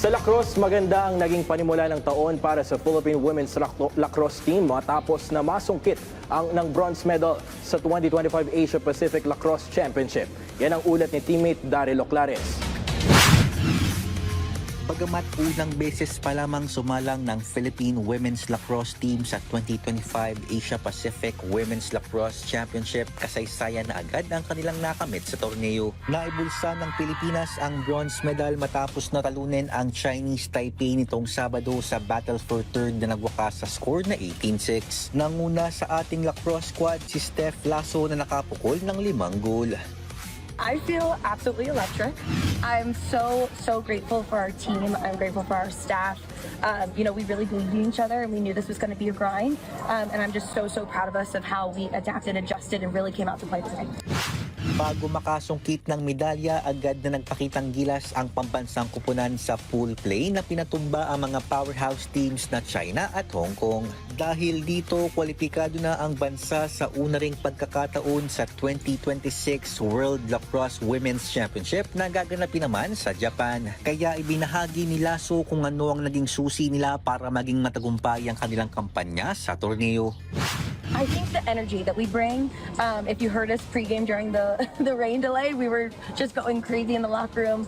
Sa lacrosse, maganda ang naging panimula ng taon para sa Philippine Women's Lacrosse Team matapos na masungkit ng bronze medal sa 2025 Asia Pacific Lacrosse Championship. Yan ang ulat ni teammate Daryl Oclares. Bagamat unang beses pa lamang sumalang ng Philippine Women's Lacrosse Team sa 2025 Asia Pacific Women's Lacrosse Championship, kasaysayan na agad ang kanilang nakamit sa torneo. Naibulsa ng Pilipinas ang bronze medal matapos na talunin ang Chinese Taipei nitong Sabado sa Battle for Third na nagwakas sa score na 18-6. Nanguna sa ating lacrosse squad si Steph Lasso na nakapukol ng 5 goal. I feel absolutely electric. I'm so grateful for our team. I'm grateful for our staff. We really believed in each other and we knew this was going to be a grind. And I'm just so proud of us of how we adapted, adjusted, and really came out to play today. Bago makasungkit ng medalya, agad na nagpakitang gilas ang pambansang kupunan sa pool play na pinatumba ang mga powerhouse teams na China at Hong Kong. Dahil dito, kwalipikado na ang bansa sa una ring pagkakataon sa 2026 World Lacrosse Women's Championship na gaganapin naman sa Japan. Kaya ibinahagi ni Lasso kung ano ang naging susi nila para maging matagumpay ang kanilang kampanya sa torneo. I think the energy that we bring, if you heard us pregame during the rain delay, we were just going crazy in the locker room.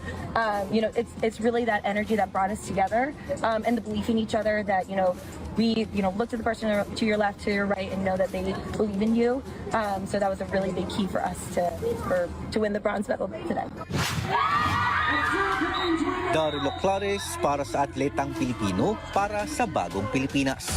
It's really that energy that brought us together, and the belief in each other that, we look to the person to your left, to your right, and know that they believe in you. So that was a really big key for us to win the bronze medal today. Daryl Oclares para sa Atletang Pilipino para sa Bagong Pilipinas.